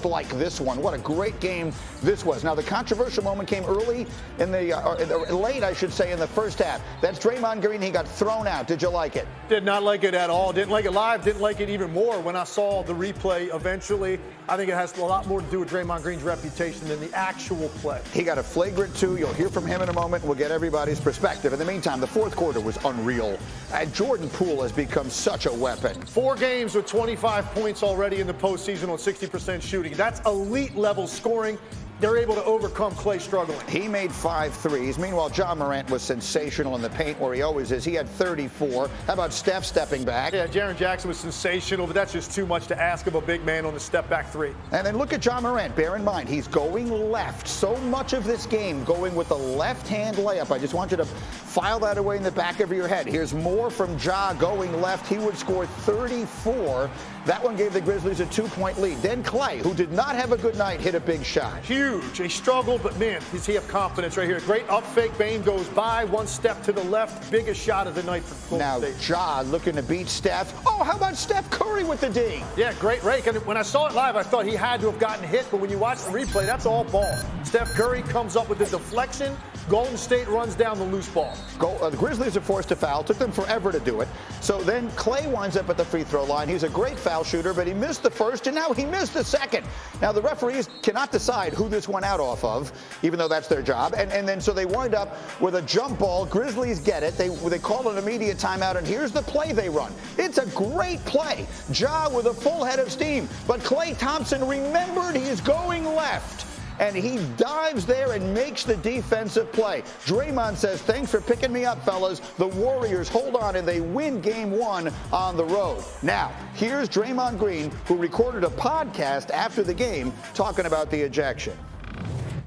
like this one. What a great game this was. Now, the controversial moment came early in late, I should say, in the first half. That's Draymond Green. He got thrown out. Did you like it? Did not like it at all. Didn't like it live. Didn't like it even more when I saw the replay eventually. I think it has a lot more to do with Draymond Green's reputation than the actual play. He got a flagrant 2. You'll hear from him in a moment. We'll get everybody's perspective. In the meantime, the fourth quarter was unreal. And Jordan Poole has become such a weapon. 4 games with 25 points already in the postseason on 60% shooting. That's elite level scoring. They're able to overcome Clay struggling. He made 5 threes. Meanwhile, Ja Morant was sensational in the paint where he always is. He had 34. How about Steph stepping back? Yeah, Jaren Jackson was sensational, but that's just too much to ask of a big man on the step-back 3. And then look at Ja Morant. Bear in mind, he's going left. So much of this game going with the left-hand layup. I just want you to file that away in the back of your head. Here's more from Ja going left. He would score 34. That one gave the Grizzlies a 2-point lead. Then Clay, who did not have a good night, hit a big shot. Huge. He struggled, but man, does he have confidence right here. Great up fake. Bane goes by. 1 step to the left. Biggest shot of the night for Golden State. Ja looking to beat Steph. Oh, how about Steph Curry with the D? Yeah, great rake. And when I saw it live, I thought he had to have gotten hit. But when you watch the replay, that's all ball. Steph Curry comes up with the deflection. Golden State runs down the loose ball. The Grizzlies are forced to foul. Took them forever to do it. So then Clay winds up at the free throw line. He's a great foul shooter, but he missed the first, and now he missed the second. Now, the referees cannot decide who this went out off of, even though that's their job. And then so they wind up with a jump ball. Grizzlies get it. They call an immediate timeout, and here's the play they run. It's a great play. Ja with a full head of steam. But Klay Thompson remembered he's going left. And he dives there and makes the defensive play. Draymond says, thanks for picking me up, fellas. The Warriors hold on, and they win game 1 on the road. Now, here's Draymond Green, who recorded a podcast after the game talking about the ejection.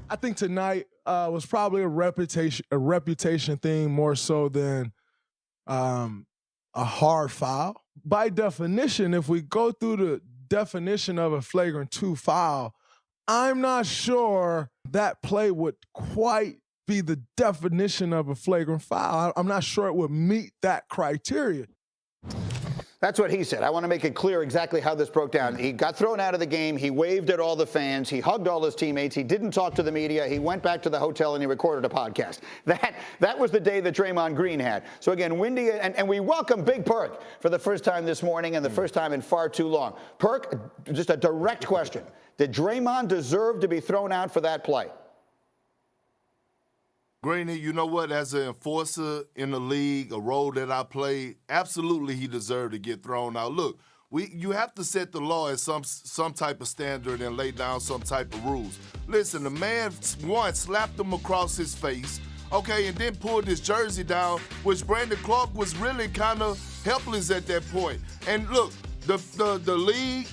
I think tonight was probably a reputation thing more so than a hard foul. By definition, if we go through the definition of a flagrant 2 foul, I'm not sure that play would quite be the definition of a flagrant foul. I'm not sure it would meet that criteria. That's what he said. I want to make it clear exactly how this broke down. He got thrown out of the game. He waved at all the fans. He hugged all his teammates. He didn't talk to the media. He went back to the hotel and he recorded a podcast. That was the day that Draymond Green had. So again, windy, and we welcome Big Perk for the first time this morning and the first time in far too long. Perk, just a direct question. Did Draymond deserve to be thrown out for that play? Greeny, you know what? As an enforcer in the league, a role that I played, absolutely he deserved to get thrown out. Look, you have to set the law as some type of standard and lay down some type of rules. Listen, the man, one, slapped him across his face, okay, and then pulled his jersey down, which Brandon Clark was really kind of helpless at that point. And look, the league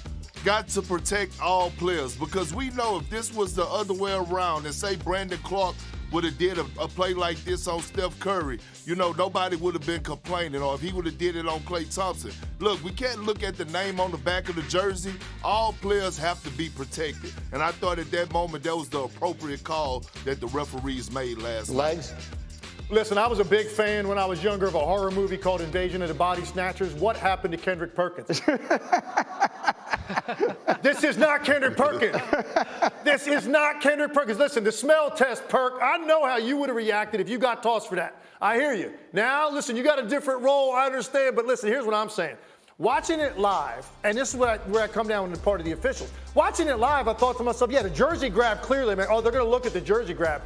got to protect all players, because we know if this was the other way around and say Brandon Clark would have did a play like this on Steph Curry, you know, nobody would have been complaining, or if he would have did it on Klay Thompson. Look, we can't look at the name on the back of the jersey. All players have to be protected. And I thought at that moment that was the appropriate call that the referees made last night. Listen, I was a big fan when I was younger of a horror movie called Invasion of the Body Snatchers. What happened to Kendrick Perkins? This is not Kendrick Perkins. This is not Kendrick Perkins. Listen, the smell test, Perk, I know how you would have reacted if you got tossed for that. I hear you. Now, listen, you got a different role, I understand, but listen, here's what I'm saying. Watching it live, and this is where I come down with the part of the officials. Watching it live, I thought to myself, yeah, the jersey grab clearly, man. Oh, they're going to look at the jersey grab.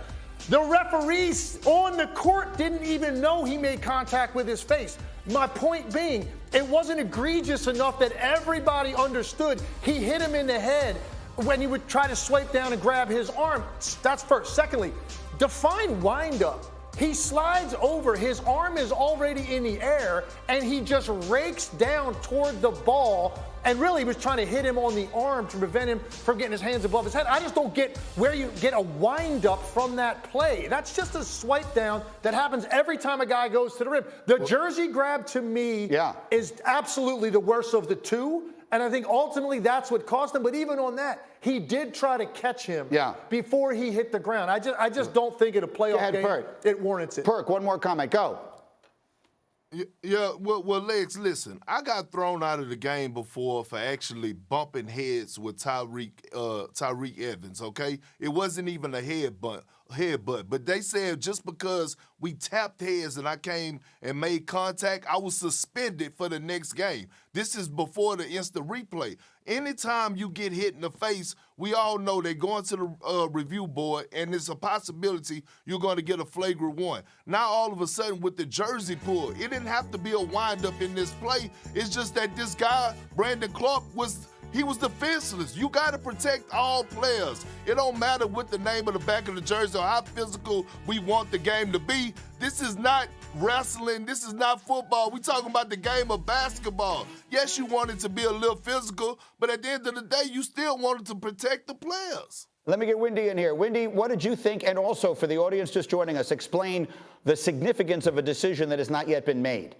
The referees on the court didn't even know he made contact with his face. My point being, it wasn't egregious enough that everybody understood he hit him in the head when he would try to swipe down and grab his arm. That's first. Secondly, define wind-up. He slides over, his arm is already in the air, and he just rakes down toward the ball, and really was trying to hit him on the arm to prevent him from getting his hands above his head. I just don't get where you get a wind-up from that play. That's just a swipe down that happens every time a guy goes to the rim. The jersey grab, to me, is absolutely the worst of the two. And I think ultimately that's what cost him. But even on that, he did try to catch him before he hit the ground. I just don't think in a playoff game it warrants it. Perk, one more comment. Go. Yeah, well, Lex, listen. I got thrown out of the game before for actually bumping heads with Tyreek Evans, okay? It wasn't even a headbutt. But they said just because we tapped heads and I came and made contact, I was suspended for the next game. This is before the instant replay. Anytime you get hit in the face, we all know they're going to the review board, and it's a possibility you're going to get a flagrant one. Now, all of a sudden, with the jersey pull, it didn't have to be a wind-up in this play. It's just that this guy, Brandon Clark, he was defenseless. You got to protect all players. It don't matter what the name of the back of the jersey or how physical we want the game to be. This is not wrestling. This is not football. We're talking about the game of basketball. Yes, you want it to be a little physical, but at the end of the day, you still wanted to protect the players. Let me get Wendy in here. Wendy, what did you think? And also, for the audience just joining us, explain the significance of a decision that has not yet been made.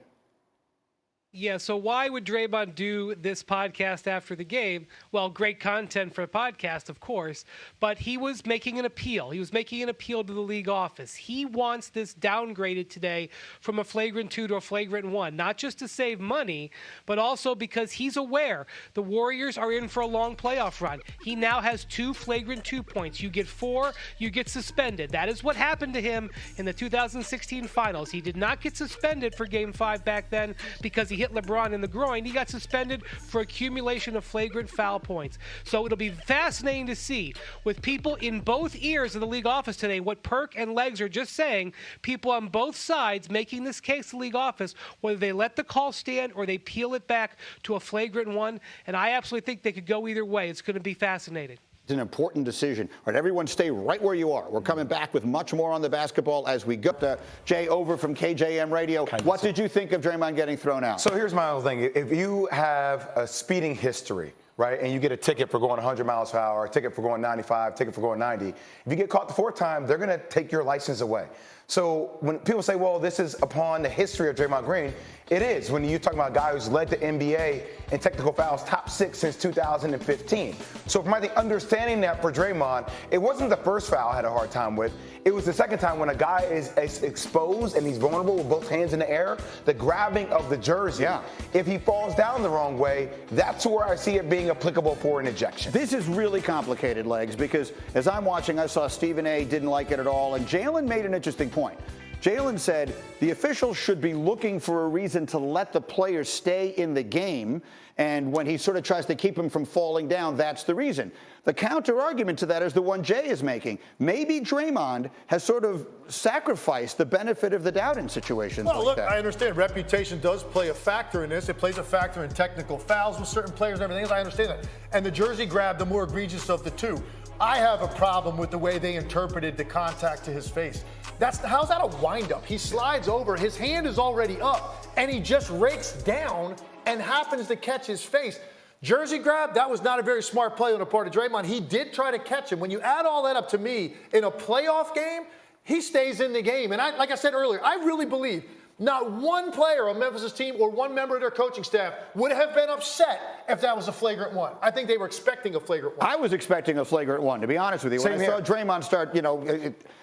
Yeah, so why would Draymond do this podcast after the game? Well, great content for a podcast, of course, but he was making an appeal. He was making an appeal to the league office. He wants this downgraded today from a flagrant 2 to a flagrant 1, not just to save money, but also because he's aware the Warriors are in for a long playoff run. He now has 2 flagrant 2 points. You get 4, you get suspended. That is what happened to him in the 2016 finals. He did not get suspended for Game 5 back then because he hit LeBron in the groin. He got suspended for accumulation of flagrant foul points. So it'll be fascinating to see with people in both ears of the league office today what Perk and Legs are just saying, people on both sides making this case to the league office, whether they let the call stand or they peel it back to a flagrant 1. And I absolutely think they could go either way. It's going to be fascinating. It's an important decision. All right, everyone stay right where you are. We're coming back with much more on the basketball as we go. Jay Over from KJM Radio. What did you think of Draymond getting thrown out? So here's my own thing. If you have a speeding history, right, and you get a ticket for going 100 miles per hour, a ticket for going 95, a ticket for going 90, if you get caught the 4th time, they're going to take your license away. So when people say, well, this is upon the history of Draymond Green, it is. When you're talking about a guy who's led the NBA in technical fouls, top 6 since 2015. So from my understanding that for Draymond, it wasn't the first foul I had a hard time with. It was the second time when a guy is exposed and he's vulnerable with both hands in the air, the grabbing of the jersey. Yeah. If he falls down the wrong way, that's where I see it being applicable for an ejection. This is really complicated, Legs, because as I'm watching, I saw Stephen A. didn't like it at all, and Jalen made an interesting point. Jalen said the officials should be looking for a reason to let the player stay in the game, and when he sort of tries to keep him from falling down, that's the reason. The counter argument to that is the one Jay is making. Maybe Draymond has sort of sacrificed the benefit of the doubt in situations like look, that. I understand reputation does play a factor in this. It plays a factor in technical fouls with certain players and everything else. I understand that. And the jersey grab, the more egregious of the two. I have a problem with the way they interpreted the contact to his face. How's that a wind-up? He slides over, his hand is already up, and he just rakes down and happens to catch his face. Jersey grab, that was not a very smart play on the part of Draymond. He did try to catch him. When you add all that up to me, in a playoff game, he stays in the game. And like I said earlier, I really believe not one player on Memphis' team or one member of their coaching staff would have been upset if that was a flagrant 1. I think they were expecting a flagrant 1. I was expecting a flagrant 1, to be honest with you. When I saw Draymond start,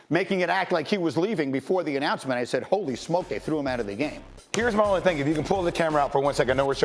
making it act like he was leaving before the announcement, I said, holy smoke, they threw him out of the game. Here's my only thing. If you can pull the camera out for 1 second, I know we're showing